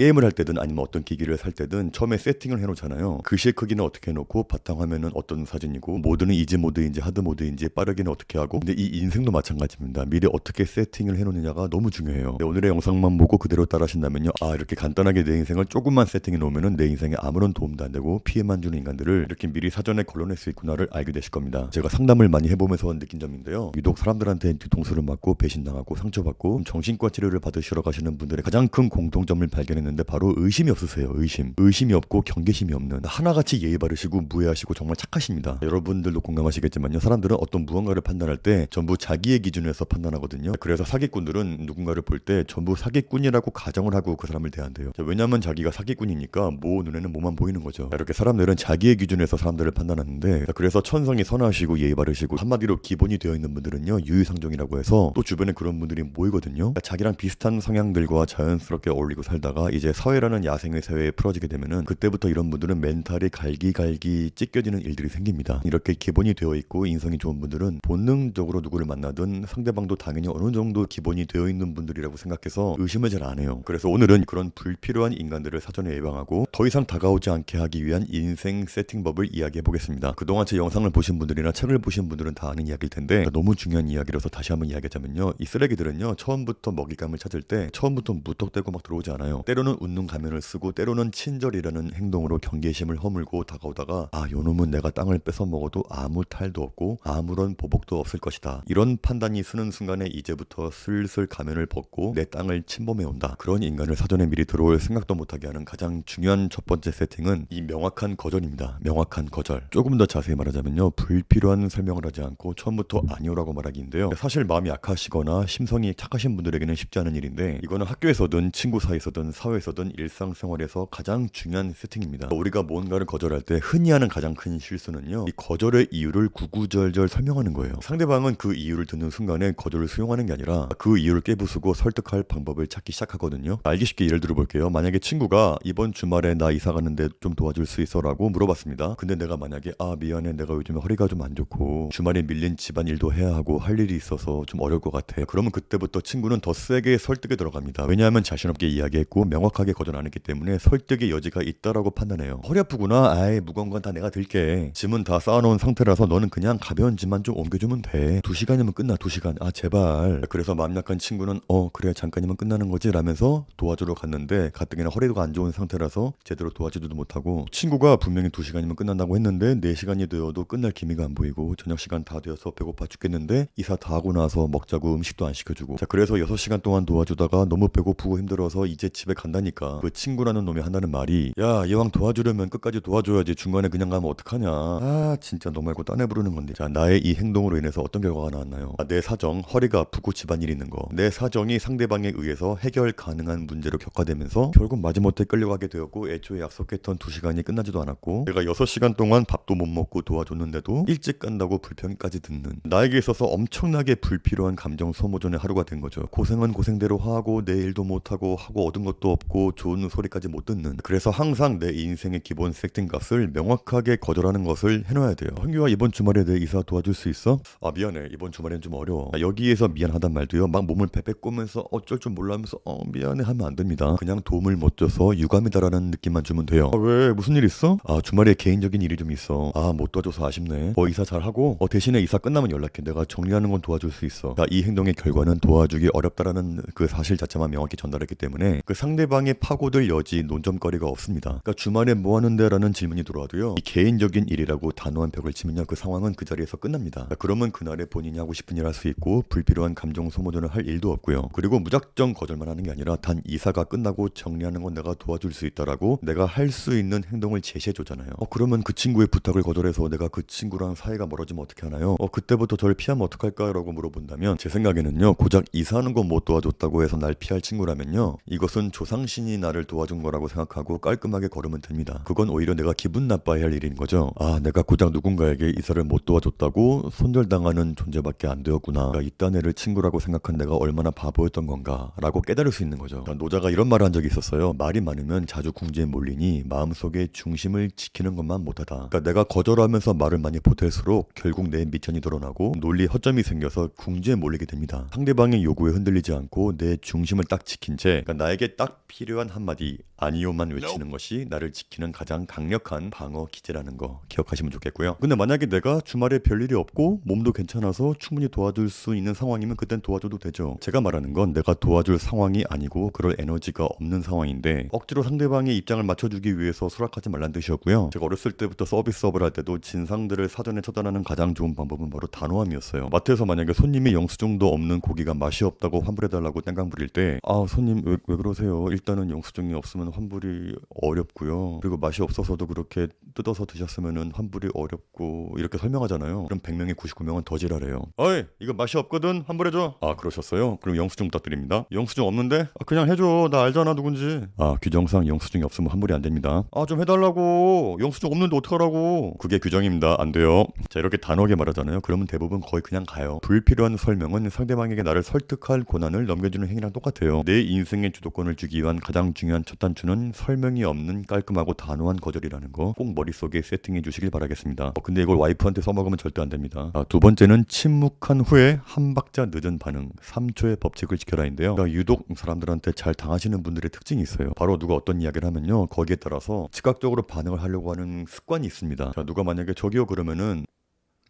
게임을 할 때든 아니면 어떤 기기를 살 때든 처음에 세팅을 해놓잖아요. 글씨 크기는 어떻게 해놓고 바탕화면은 어떤 사진이고 모드는 이지 모드인지 하드 모드인지 빠르기는 어떻게 하고. 근데 이 인생도 마찬가지입니다. 미리 어떻게 세팅을 해놓느냐가 너무 중요해요. 오늘의 영상만 보고 그대로 따라하신다면요, 아 이렇게 간단하게 내 인생을 조금만 세팅해 놓으면은 내 인생에 아무런 도움도 안 되고 피해만 주는 인간들을 이렇게 미리 사전에 걸러낼 수 있구나를 알게 되실 겁니다. 제가 상담을 많이 해보면서 느낀 점인데요, 유독 사람들한테 뒤통수를 맞고 배신당하고 상처받고 정신과 치료를 받으시러 가시는 분들의 가장 큰 공통점을 발견했는데 바로 의심이 없으세요. 의심이 없고 경계심이 없는, 하나같이 예의 바르시고 무해하시고 정말 착하십니다. 여러분들도 공감하시겠지만요, 사람들은 어떤 무언가를 판단할 때 전부 자기의 기준에서 판단하거든요. 그래서 사기꾼들은 누군가를 볼 때 전부 사기꾼이라고 가정을 하고 그 사람을 대한대요. 왜냐하면 자기가 사기꾼이니까 모 눈에는 뭐만 보이는 거죠. 이렇게 사람들은 자기의 기준에서 사람들을 판단하는데, 그래서 천성이 선하시고 예의 바르시고 한마디로 기본이 되어 있는 분들은요 유유상종이라고 해서 또 주변에 그런 분들이 모이거든요. 자기랑 비슷한 성향들과 자연스럽게 어울리고 살다가 이제 사회라는 야생의 사회에 풀어지게 되면은 그때부터 이런 분들은 멘탈이 갈기갈기 찢겨지는 일들이 생깁니다. 이렇게 기본이 되어 있고 인성이 좋은 분들은 본능적으로 누구를 만나든 상대방도 당연히 어느 정도 기본이 되어 있는 분들이라고 생각해서 의심을 잘 안 해요. 그래서 오늘은 그런 불필요한 인간들을 사전에 예방하고 더 이상 다가오지 않게 하기 위한 인생 세팅법을 이야기해 보겠습니다. 그동안 제 영상을 보신 분들이나 책을 보신 분들은 다 아는 이야기일 텐데 너무 중요한 이야기라서 다시 한번 이야기하자면요, 이 쓰레기들은요 처음부터 먹잇감을 찾을 때 처음부터 무턱대고 막 들어오지 않아요. 때로는 웃는 가면을 쓰고 때로는 친절이라는 행동으로 경계심을 허물고 다가오다가 아 요놈은 내가 땅을 뺏어 먹어도 아무 탈도 없고 아무런 보복도 없을 것이다, 이런 판단이 서는 순간에 이제부터 슬슬 가면을 벗고 내 땅을 침범해 온다. 그런 인간을 사전에 미리 들어올 생각도 못하게 하는 가장 중요한 첫 번째 세팅은 이 명확한 거절입니다. 명확한 거절. 조금 더 자세히 말하자면요, 불필요한 설명을 하지 않고 처음부터 아니오라고 말하기인데요, 사실 마음이 약하시거나 심성이 착하신 분들에게는 쉽지 않은 일인데 이거는 학교에서든 친구 사이에서든 사회에서든 일상생활에서 가장 중요한 세팅입니다. 우리가 뭔가를 거절할 때 흔히 하는 가장 큰 실수는요, 이 거절의 이유를 구구절절 설명하는 거예요. 상대방은 그 이유를 듣는 순간에 거절을 수용하는 게 아니라 그 이유를 깨부수고 설득할 방법을 찾기 시작하거든요. 알기 쉽게 예를 들어볼게요. 만약에 친구가 이번 주말에 나 이사 가는데 좀 도와줄 수 있어? 라고 물어봤습니다. 근데 내가 만약에 아 미안해, 내가 요즘에 허리가 좀 안 좋고 주말에 밀린 집안일도 해야 하고 할 일이 있어서 좀 어려울 것 같아. 그러면 그때부터 친구는 더 세게 설득에 들어갑니다. 왜냐하면 자신 없게 이야기했고 명확하게 거절 안 했기 때문에 설득의 여지가 있다라고 판단해요. 허리 아프구나, 아이 무거운 건 다 내가 들게, 짐은 다 쌓아놓은 상태라서 너는 그냥 가벼운 짐만 좀 옮겨주면 돼, 2시간이면 끝나, 2시간, 아 제발. 그래서 마음 약한 친구는 그래 잠깐이면 끝나는 거지 라면서 도와주러 갔는데 가뜩이나 허리가 안 좋은 상태라서 제대로 도와주지도 못하고, 친구가 분명히 2시간이면 끝난다고 했는데 4시간이 되어도 끝날 기미가 안 보이고 저녁 시간 다 되어서 배고파 죽겠는데 이사 다 하고 나서 먹자고 음식도 안 시켜주고, 자 그래서 6시간 동안 도와주다가 너무 배고프고 힘들어서 이제 집에 간다니까 그 친구라는 놈이 한다는 말이, 야 이왕 도와주려면 끝까지 도와줘야지 중간에 그냥 가면 어떡하냐. 아 진짜 너 말고 딴 애 부르는 건데. 자 나의 이 행동으로 인해서 어떤 결과가 나왔나요? 내 사정, 허리가 아프고 집안일 있는 거, 내 사정이 상대방에 의해서 해결 가능한 문제로 격화되면서 결국 마지못해 끌려가게 되었고 애초에 약속했던 2시간이 끝나지도 않았고 내가 6시간 동안 밥도 못 먹고 도와줬는데도 일찍 간다고 불평까지 듣는, 나에게 있어서 엄청나게 불필요한 감정 소모전의 하루가 된 거죠. 고생은 고생대로 하고 내 일도 못하고 하고 얻은 것도 없고 좋은 소리까지 못 듣는. 그래서 항상 내 인생의 기본 세팅 값을 명확하게 거절하는 것을 해놔야 돼요. 형규야 이번 주말에 내 이사 도와줄 수 있어? 아 미안해 이번 주말엔 좀 어려워. 여기에서 미안하단 말도요 막 몸을 베베 꼬면서 어쩔 줄 몰라 하면서 미안해 하면 안 됩니다. 그냥 도움을 못 줘서 유감이다라는 느낌만 주면 돼요. 아, 왜 무슨 일 있어? 아 주말에 개인적인 일이 좀 있어. 아 못 도와줘서 아쉽네. 이사 잘하고 대신에 이사 끝나면 연락해. 내가 정리하는 건 도와줄 수 있어. 자, 이 행동의 결과는 도와주기 어렵다라는 그 사실 자체만 명확히 전달했기 때문에 그 상대방의 파고들 여지, 논점거리가 없습니다. 그러니까 주말에 뭐 하는데? 라는 질문이 들어와도요 이 개인적인 일이라고 단호한 벽을 치면요 그 상황은 그 자리에서 끝납니다. 그러면 그날에 본인이 하고 싶은 일 할 수 있고 불필요한 감정 소모전을 할 일도 없고요. 그리고 무작정 거절만 하는 게 아니라 단 이사가 끝나고 정리하는 건 내가 도와줄 수 있다라고 내가 할 수 있는 행동을 제시해 줬잖아요. 그러면 그 친구의 부탁을 거절해서 내가 그 친구랑 사이가 멀어지면 어떻게 하나요? 그때부터 저를 피하면 어떡할까? 라고 물어본다면 제 생각에는요 고작 이사하는 건 못 도와줬다고 해서 날 피할 친구라면요 이것은 조상신이 나를 도와준 거라고 생각하고 깔끔하게 걸으면 됩니다. 그건 오히려 내가 기분 나빠야 할 일인 거죠. 아 내가 고작 누군가에게 이사를 못 도와줬다고 손절당하는 존재밖에 안 되었구나. 이딴 애를 친구라고 생각한 내가 얼마나 바보였던 건가 라고 깨달을 수 있는 거죠. 노자가 이런 말을 한 적이 있었어요. 말이 많으면 자주 궁지에 몰리니 마음속에 중심을 지키는 것만 못하다. 그러니까 내가 거절하면서 말을 많이 보탤수록 결국 내 미천이 드러나고 논리 허점이 생겨서 궁지에 몰리게 됩니다. 상대방의 요구에 흔들리지 않고 내 중심을 딱 지킨 채, 그러니까 나에게 딱 필요한 한마디 아니요만 외치는 것이 나를 지키는 가장 강력한 방어 기제라는 거 기억하시면 좋겠고요. 근데 만약에 내가 주말에 별일이 없고 몸도 괜찮아서 충분히 도와줄 수 있는 상황이면 그땐 도와줘도 되죠. 제가 말하는 건 내가 도와줄 상황이 아니고 그럴 에너지가 없는 상황인데 억지로 상대방의 입장을 맞춰주기 위해서 수락하지 말란 뜻이었고요. 제가 어렸을 때부터 서비스업을 할 때도 진상들을 사전에 처단하는 가장 좋은 방법은 바로 단호함이었어요. 마트에서 만약에 손님이 영수증도 없는 고기가 맛이 없다고 환불해달라고 땡깡 부릴 때 손님 왜 그러세요? 일단은 영수증이 없으면 환불이 어렵고요. 그리고 맛이 없어서도 그렇게 뜯어서 드셨으면은 환불이 어렵고 이렇게 설명하잖아요. 그럼 100명에 99명은 더 지랄해요. 어이 이거 맛이 없거든 환불해줘. 그러셨어요? 그럼 영수증 부탁드립니다. 영수증 없는데? 그냥 해줘. 나 알잖아 누군지. 규정상 영수증이 없으면 환불이 안 됩니다. 좀 해달라고. 영수증 없는데 어떡하라고. 그게 규정입니다. 안 돼요. 자 이렇게 단호하게 말하잖아요. 그러면 대부분 거의 그냥 가요. 불필요한 설명은 상대방에게 나를 설득할 권한을 넘겨주는 행위랑 똑같아요. 내 인생의 주도권을 주기 위한 가장 중요한 첫 단추는 설명이 없는 깔끔하고 단호한 거절이라는 거 꼭 머릿속에 세팅해 주시길 바라겠습니다. 근데 이걸 와이프한테 써먹으면 절대 안 됩니다. 두 번째는 침묵한 후에 한 박자 늦은 반응 3초의 법칙을 지켜라인데요. 유독 사람들한테 잘 당하시는 분들의 특징이 있어요. 바로 누가 어떤 이야기를 하면요 거기에 따라서 즉각적으로 반응을 하려고 하는 습관이 있습니다. 누가 만약에 저기요 그러면은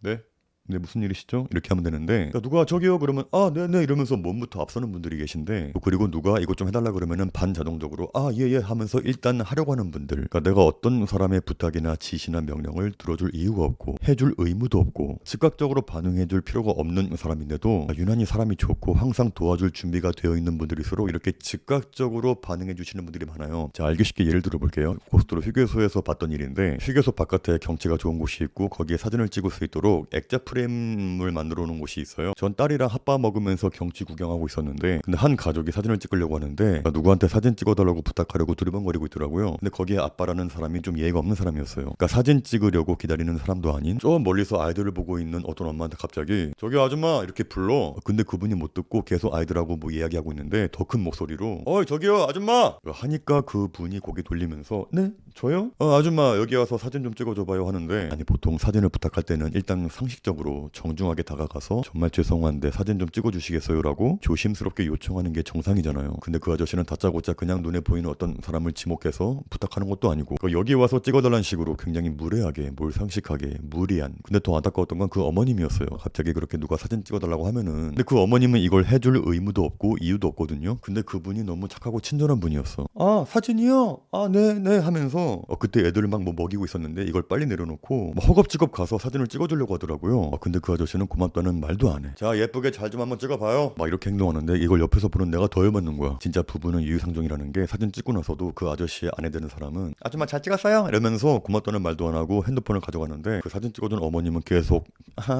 네? 네 무슨 일이시죠? 이렇게 하면 되는데 누가 저기요 그러면 네네 이러면서 몸부터 앞서는 분들이 계신데 그리고 누가 이것 좀 해달라 그러면은 반자동적으로 예예 하면서 일단 하려고 하는 분들 내가 어떤 사람의 부탁이나 지시나 명령을 들어줄 이유가 없고 해줄 의무도 없고 즉각적으로 반응해줄 필요가 없는 사람인데도 유난히 사람이 좋고 항상 도와줄 준비가 되어 있는 분들일수록 이렇게 즉각적으로 반응해 주시는 분들이 많아요. 자 알기 쉽게 예를 들어볼게요. 고속도로 휴게소에서 봤던 일인데 휴게소 바깥에 경치가 좋은 곳이 있고 거기에 사진을 찍을 수 있도록 액자 프레임을 만들어 놓은 곳이 있어요. 전 딸이랑 핫바 먹으면서 경치 구경하고 있었는데 근데 한 가족이 사진을 찍으려고 하는데 누구한테 사진 찍어달라고 부탁하려고 두리번거리고 있더라고요. 근데 거기에 아빠라는 사람이 좀 예의가 없는 사람이었어요. 그러니까 사진 찍으려고 기다리는 사람도 아닌 좀 멀리서 아이들을 보고 있는 어떤 엄마한테 갑자기 저기 아줌마 이렇게 불러. 근데 그분이 못 듣고 계속 아이들하고 뭐 이야기하고 있는데 더 큰 목소리로 어이 저기요 아줌마 하니까 그분이 고개 돌리면서 네? 저요? 아줌마 여기 와서 사진 좀 찍어줘봐요 하는데 아니 보통 사진을 부탁할 때는 일단 상식적으로 정중하게 다가가서 정말 죄송한데 사진 좀 찍어주시겠어요? 라고 조심스럽게 요청하는 게 정상이잖아요. 근데 그 아저씨는 다짜고짜 그냥 눈에 보이는 어떤 사람을 지목해서 부탁하는 것도 아니고 여기 와서 찍어달라는 식으로 굉장히 무례하게 몰상식하게 무리한 근데 더 안타까웠던 건 그 어머님이었어요. 갑자기 그렇게 누가 사진 찍어달라고 하면은 근데 그 어머님은 이걸 해줄 의무도 없고 이유도 없거든요. 근데 그분이 너무 착하고 친절한 분이었어. 사진이요? 네네 하면서 그때 애들을 막 뭐 먹이고 있었는데 이걸 빨리 내려놓고 허겁지겁 가서 사진을 찍어주려고 하더라고요. 근데 그 아저씨는 고맙다는 말도 안 해. 자 예쁘게 잘 좀 한번 찍어봐요. 막 이렇게 행동하는데 이걸 옆에서 보는 내가 더 열받는 거야. 진짜 부부는 유유상종이라는 게 사진 찍고 나서도 그 아저씨의 아내 되는 사람은 아줌마 잘 찍었어요? 이러면서 고맙다는 말도 안 하고 핸드폰을 가져가는데 그 사진 찍어준 어머님은 계속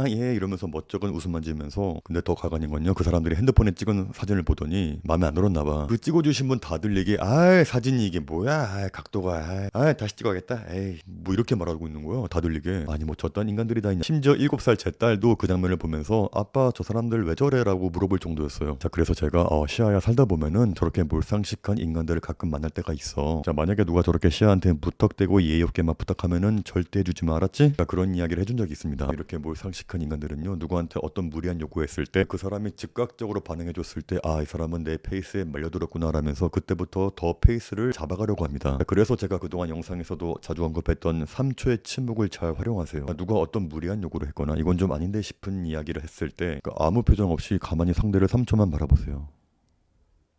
예 이러면서 멋쩍은 웃음만 지으면서 근데 더 가관인 건요. 그 사람들이 핸드폰에 찍은 사진을 보더니 마음에 안 들었나 봐. 그 찍어주신 분 다들 얘기 사진이 이게 뭐야 각도가 다시 찍어야겠다 뭐 이렇게 말하고 있는 거야. 다들 이게 아니 뭐 저딴 인간들이 다 있냐. 심지어 7살 제 딸도 그 장면을 보면서 아빠 저 사람들 왜 저래? 라고 물어볼 정도였어요. 자 그래서 제가 시아야 살다 보면은 저렇게 몰상식한 인간들을 가끔 만날 때가 있어. 자 만약에 누가 저렇게 시아한테 무턱대고 예의 없게 막 부탁하면은 절대 해주지 마 알았지? 그런 이야기를 해준 적이 있습니다. 이렇게 몰상식한 인간들은요 누구한테 어떤 무리한 요구했을 때 그 사람이 즉각적으로 반응해줬을 때 이 사람은 내 페이스에 말려들었구나 라면서 그때부터 더 페이스를 잡아가려고 합니다. 그래서 제가 그동안 영상에서도 자주 언급했던 3초의 침묵을 잘 활용하세요. 누가 어떤 무리한 요구를 했거나 이건 좀 아닌데 싶은 이야기를 했을 때 아무 표정 없이 가만히 상대를 3초만 바라보세요.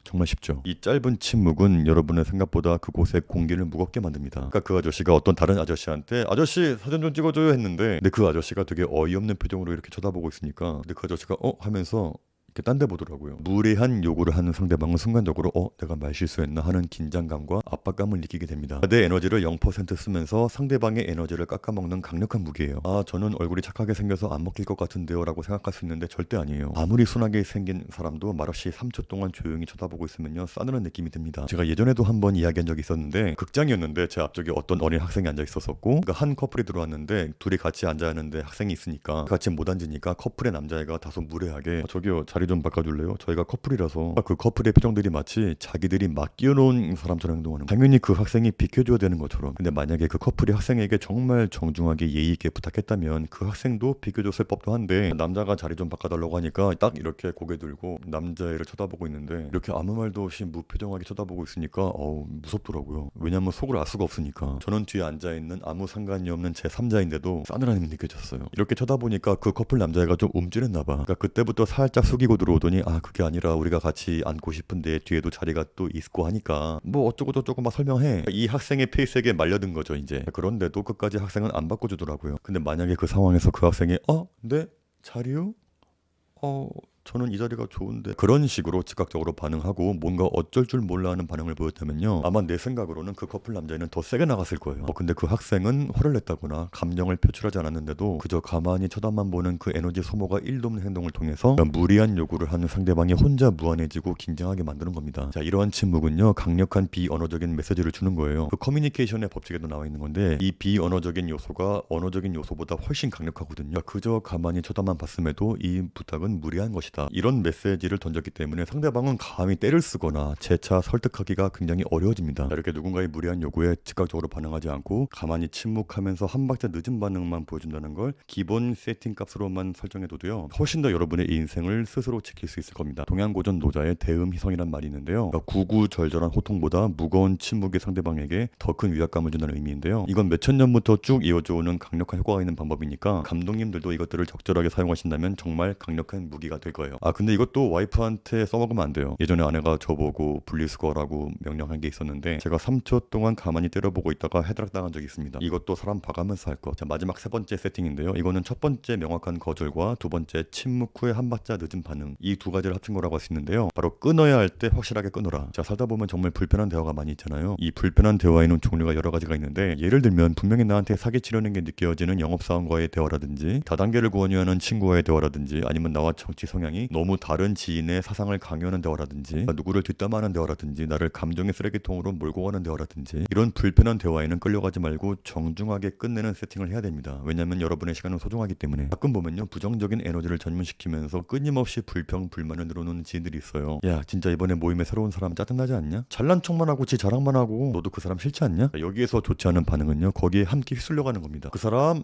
정말 쉽죠. 이 짧은 침묵은 여러분의 생각보다 그곳의 공기를 무겁게 만듭니다. 그러니까 그 아저씨가 어떤 다른 아저씨한테 아저씨 사진 좀 찍어줘요 했는데 근데 그 아저씨가 되게 어이없는 표정으로 이렇게 쳐다보고 있으니까 근데 그 아저씨가 하면서 이렇게 딴 데 보더라고요. 무례한 요구를 하는 상대방은 순간적으로 내가 말 실수했나 하는 긴장감과 압박감을 느끼게 됩니다. 내 에너지를 0% 쓰면서 상대방의 에너지를 깎아먹는 강력한 무기예요. 저는 얼굴이 착하게 생겨서 안 먹힐 것 같은데요 라고 생각할 수 있는데 절대 아니에요. 아무리 순하게 생긴 사람도 말없이 3초 동안 조용히 쳐다보고 있으면요 싸늘한 느낌이 듭니다. 제가 예전에도 한번 이야기한 적이 있었는데 극장이었는데 제 앞쪽에 어떤 어린 학생이 앉아 있었었고 그러니까 한 커플이 들어왔는데 둘이 같이 앉아야 하는데 학생이 있으니까 같이 못 앉으니까 커플의 남자애가 다소 무례하게 저기요 자리 자리 좀 바꿔줄래요? 저희가 커플이라서. 그 커플의 표정들이 마치 자기들이 막 끼워놓은 사람처럼 행동하는 거예요. 당연히 그 학생이 비켜줘야 되는 것처럼. 근데 만약에 그 커플이 학생에게 정말 정중하게 예의 있게 부탁했다면 그 학생도 비켜줬을 법도 한데, 남자가 자리 좀 바꿔달라고 하니까 딱 이렇게 고개 들고 남자애를 쳐다보고 있는데 이렇게 아무 말도 없이 무표정하게 쳐다보고 있으니까 무섭더라고요. 왜냐면 속을 알 수가 없으니까. 저는 뒤에 앉아있는 아무 상관이 없는 제3자인데도 싸늘함이 느껴졌어요. 이렇게 쳐다보니까 그 커플 남자애가 좀 움찔했나봐. 그러니까 그때부터 살짝 숙이고 들어오더니 그게 아니라 우리가 같이 앉고 싶은데 뒤에도 자리가 또 있고 하니까 뭐 어쩌고 저쩌고 막 설명해. 이 학생의 페이스에게 말려든 거죠 이제. 그런데도 끝까지 학생은 안 바꿔주더라고요. 근데 만약에 그 상황에서 그 학생이 네? 자리요? 저는 이 자리가 좋은데, 그런 식으로 즉각적으로 반응하고 뭔가 어쩔 줄 몰라 하는 반응을 보였다면요, 아마 내 생각으로는 그 커플 남자애는 더 세게 나갔을 거예요. 근데 그 학생은 화를 냈다거나 감정을 표출하지 않았는데도 그저 가만히 쳐다만 보는 그 에너지 소모가 1도 없는 행동을 통해서 무리한 요구를 하는 상대방이 혼자 무안해지고 긴장하게 만드는 겁니다. 자, 이러한 침묵은요, 강력한 비언어적인 메시지를 주는 거예요. 그 커뮤니케이션의 법칙에도 나와 있는 건데, 이 비언어적인 요소가 언어적인 요소보다 훨씬 강력하거든요. 그저 가만히 쳐다만 봤음에도 이 부탁은 무리한 것이다, 이런 메시지를 던졌기 때문에 상대방은 감히 때를 쓰거나 재차 설득하기가 굉장히 어려워집니다. 이렇게 누군가의 무리한 요구에 즉각적으로 반응하지 않고 가만히 침묵하면서 한 박자 늦은 반응만 보여준다는 걸 기본 세팅 값으로만 설정해둬도요, 훨씬 더 여러분의 인생을 스스로 지킬 수 있을 겁니다. 동양고전 노자의 대음희성이란 말이 있는데요, 그러니까 구구절절한 호통보다 무거운 침묵이 상대방에게 더 큰 위압감을 준다는 의미인데요, 이건 몇천 년부터 쭉 이어져 오는 강력한 효과가 있는 방법이니까 감독님들도 이것들을 적절하게 사용하신다면 정말 강력한 무기가 될 거예요. 근데 이것도 와이프한테 써먹으면 안 돼요. 예전에 아내가 저보고 분리수거라고 명령한 게 있었는데 제가 3초 동안 가만히 때려보고 있다가 헤드락 당한 적이 있습니다. 이것도 사람 봐가면서 할 거. 자, 마지막 세 번째 세팅인데요, 이거는 첫 번째 명확한 거절과 두 번째 침묵 후에 한 박자 늦은 반응, 이 두 가지를 합친 거라고 할 수 있는데요, 바로 끊어야 할 때 확실하게 끊어라. 자, 살다 보면 정말 불편한 대화가 많이 있잖아요. 이 불편한 대화에는 종류가 여러 가지가 있는데, 예를 들면 분명히 나한테 사기치려는 게 느껴지는 영업사원과의 대화라든지, 다단계를 권유하는 친구와의 대화라든지, 아니면 나와 정치 성향이 너무 다른 지인의 사상을 강요하는 대화라든지, 누구를 뒷담화하는 대화라든지, 나를 감정의 쓰레기통으로 몰고 가는 대화라든지, 이런 불편한 대화에는 끌려가지 말고 정중하게 끝내는 세팅을 해야 됩니다. 왜냐하면 여러분의 시간은 소중하기 때문에. 가끔 보면요, 부정적인 에너지를 전문시키면서 끊임없이 불평 불만을 늘어놓는 지인들이 있어요. 야, 진짜 이번에 모임에 새로운 사람 짜증나지 않냐? 잘난 척만 하고 지 자랑만 하고 너도 그 사람 싫지 않냐? 여기에서 좋지 않은 반응은요, 거기에 함께 휩쓸려가는 겁니다. 그 사람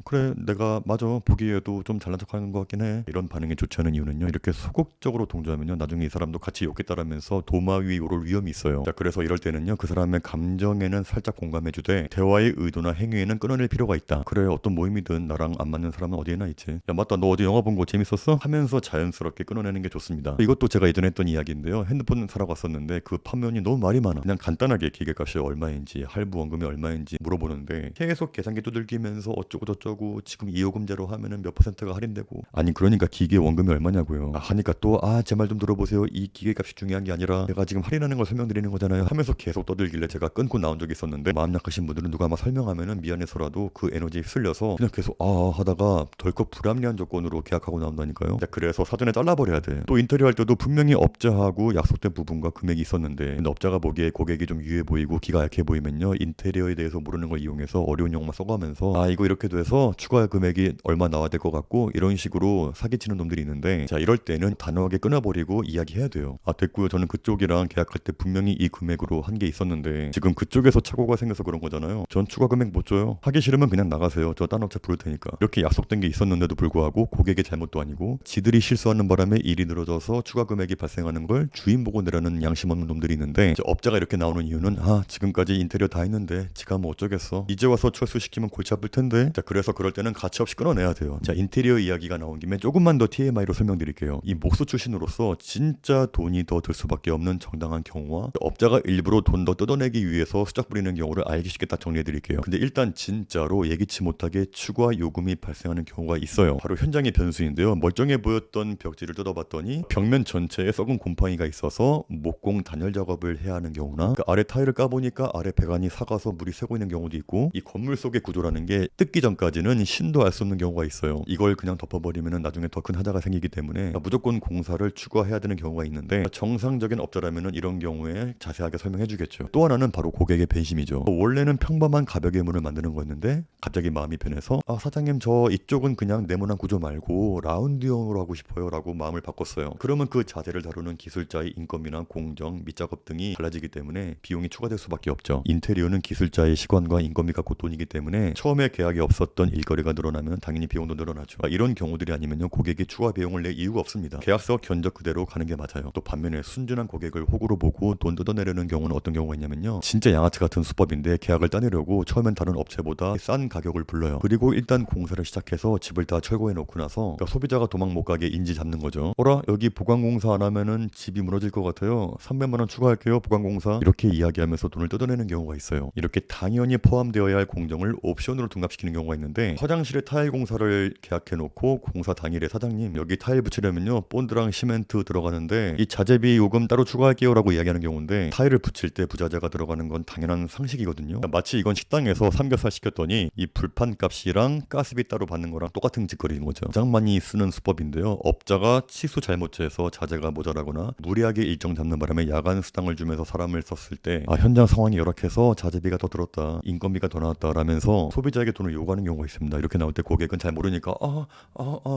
그래, 내가 맞아, 보기에도 좀 잘난 척하는 것 같긴 해. 이런 반응이 좋지 않은 이유는요, 이렇게 소극적으로 동조하면요, 나중에 이 사람도 같이 욕겠다라면서 도마 위에 오를 위험이 있어요. 자, 그래서 이럴 때는요, 그 사람의 감정에는 살짝 공감해주되 대화의 의도나 행위에는 끊어낼 필요가 있다. 그래, 어떤 모임이든 나랑 안 맞는 사람은 어디에나 있지. 야, 맞다, 너 어디 영화 본 거 재밌었어? 하면서 자연스럽게 끊어내는 게 좋습니다. 이것도 제가 예전에 했던 이야기인데요, 핸드폰 사러 갔었는데 그 판매원이 너무 말이 많아. 그냥 간단하게 기계값이 얼마인지, 할부 원금이 얼마인지 물어보는데 계속 계산기 두들기면서 어쩌고 저쩌고, 지금 이요금제로 하면은 몇 %가 할인되고. 아니, 그러니까 기계 원금이 얼마냐고요. 하니까 또 제 말 좀 들어보세요, 이 기계값이 중요한 게 아니라 제가 지금 할인하는 걸 설명드리는 거잖아요 하면서 계속 떠들길래 제가 끊고 나온 적이 있었는데, 마음 약하신 분들은 누가 막 설명하면은 미안해서라도 그 에너지에 휩쓸려서 그냥 계속 하다가 덜컥 불합리한 조건으로 계약하고 나온다니까요. 그래서 사전에 잘라버려야 돼. 또 인테리어 할 때도 분명히 업자하고 약속된 부분과 금액이 있었는데, 근데 업자가 보기에 고객이 좀 유해 보이고 기가 약해 보이면요, 인테리어에 대해서 모르는 걸 이용해서 어려운 용어만 써가면서 이거 이렇게 돼서 추가 금액이 얼마 나와야 될 것 같고, 이런 식으로 사기치는 놈들이 있는데, 자, 이럴 때는 단호하게 끊어버리고 이야기해야 돼요. 됐고요, 저는 그쪽이랑 계약할 때 분명히 이 금액으로 한 게 있었는데 지금 그쪽에서 착오가 생겨서 그런 거잖아요. 전 추가 금액 못 줘요. 하기 싫으면 그냥 나가세요. 저 딴 업체 부를 테니까. 이렇게 약속된 게 있었는데도 불구하고 고객의 잘못도 아니고 지들이 실수하는 바람에 일이 늘어져서 추가 금액이 발생하는 걸 주인 보고 내라는 양심 없는 놈들이 있는데, 업자가 이렇게 나오는 이유는 지금까지 인테리어 다 했는데 지가 뭐 어쩌겠어, 이제 와서 철수시키면 골치 아플 텐데. 자, 그래서 그럴 때는 가차없이 끊어내야 돼요. 자, 인테리어 이야기가 나온 김에 조금만 더 TMI로 설명드릴게요. 이 목수 출신으로서 진짜 돈이 더 들 수밖에 없는 정당한 경우와 업자가 일부러 돈 더 뜯어내기 위해서 수작 부리는 경우를 알기 쉽게 딱 정리해드릴게요. 근데 일단 진짜로 예기치 못하게 추가 요금이 발생하는 경우가 있어요. 바로 현장의 변수인데요, 멀쩡해 보였던 벽지를 뜯어봤더니 벽면 전체에 썩은 곰팡이가 있어서 목공 단열 작업을 해야 하는 경우나, 그 아래 타일을 까보니까 아래 배관이 삭아서 물이 새고 있는 경우도 있고, 이 건물 속의 구조라는 게 뜯기 전까지 나머지는 신도 알 수 없는 경우가 있어요. 이걸 그냥 덮어버리면 나중에 더 큰 하자가 생기기 때문에 무조건 공사를 추가해야 되는 경우가 있는데 정상적인 업자라면 이런 경우에 자세하게 설명해 주겠죠. 또 하나는 바로 고객의 배심이죠. 원래는 평범한 가벽의 문을 만드는 거였는데 갑자기 마음이 변해서 사장님 저 이쪽은 그냥 네모난 구조 말고 라운드형으로 하고 싶어요 라고 마음을 바꿨어요. 그러면 그 자재를 다루는 기술자의 인건비나 공정, 밑작업 등이 달라지기 때문에 비용이 추가될 수밖에 없죠. 인테리어는 기술자의 시간과 인건비가 곧 돈이기 때문에 처음에 계약이 없었던 일거리가 늘어나면 당연히 비용도 늘어나죠. 이런 경우들이 아니면요 고객이 추가 비용을 낼 이유가 없습니다. 계약서 견적 그대로 가는 게 맞아요. 또 반면에 순진한 고객을 호구로 보고 돈 뜯어내려는 경우는 어떤 경우가 있냐면요 진짜 양아치 같은 수법인데 계약을 따내려고 처음엔 다른 업체보다 싼 가격을 불러요. 그리고 일단 공사를 시작해서 집을 다 철거해 놓고 나서 소비자가 도망 못 가게 인지 잡는 거죠. 여기 보강공사 안 하면은 집이 무너질 것 같아요. 300만 원 추가할게요 보강공사. 이렇게 이야기하면서 돈을 뜯어내는 경우가 있어요. 이렇게 당연히 포함되어야 할 공정을 옵션으로 둔갑시키는 경우가 있는데 화장실에 타일 공사를 계약해 놓고 공사 당일에 사장님 여기 타일 붙이려면요 본드랑 시멘트 들어가는데 이 자재비 요금 따로 추가할게요 라고 이야기하는 경우인데 타일을 붙일 때 부자재가 들어가는 건 당연한 상식이거든요. 마치 이건 식당에서 삼겹살 시켰더니 이 불판 값이랑 가스비 따로 받는 거랑 똑같은 짓거리인 거죠. 가장 많이 쓰는 수법인데요. 업자가 치수 잘못해서 자재가 모자라거나 무리하게 일정 잡는 바람에 야간 수당을 주면서 사람을 썼을 때 현장 상황이 열악해서 자재비가 더 들었다, 인건비가 더 나왔다 라면서 소비자에게 돈을 요구하는 경우가 있습니다. 이렇게 나올 때 고객은 잘 모르니까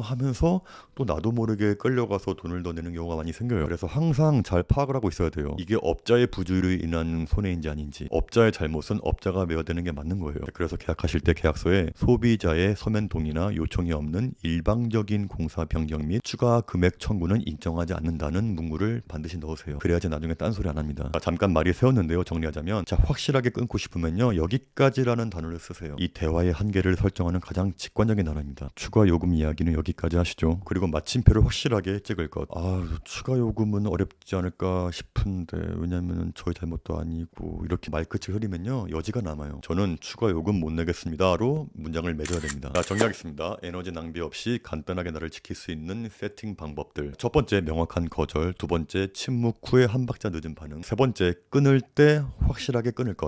하면서 또 나도 모르게 끌려가서 돈을 더 내는 경우가 많이 생겨요. 그래서 항상 잘 파악을 하고 있어야 돼요. 이게 업자의 부주의로 인한 손해인지 아닌지. 업자의 잘못은 업자가 메워야 되는 게 맞는 거예요. 그래서 계약하실 때 계약서에 소비자의 서면 동의나 요청이 없는 일방적인 공사 변경 및 추가 금액 청구는 인정하지 않는다는 문구를 반드시 넣으세요. 그래야지 나중에 딴소리 안 합니다. 잠깐 말이 세웠는데요. 정리하자면 확실하게 끊고 싶으면요 여기까지라는 단어를 쓰세요. 이 대화의 한계를 설정하는 가장 직관적인 단어입니다. 추가 요금 이야기는 여기까지 하시죠. 그리고 마침표를 확실하게 찍을 것. 추가 요금은 어렵지 않을까 싶은데 왜냐면 저희 잘못도 아니고 이렇게 말끝을 흐리면요 여지가 남아요. 저는 추가 요금 못 내겠습니다로 문장을 맺어야 됩니다. 정리하겠습니다. 에너지 낭비 없이 간단하게 나를 지킬 수 있는 세팅 방법들. 첫 번째 명확한 거절, 두 번째 침묵 후에 한 박자 늦은 반응, 세 번째 끊을 때 확실하게 끊을 것.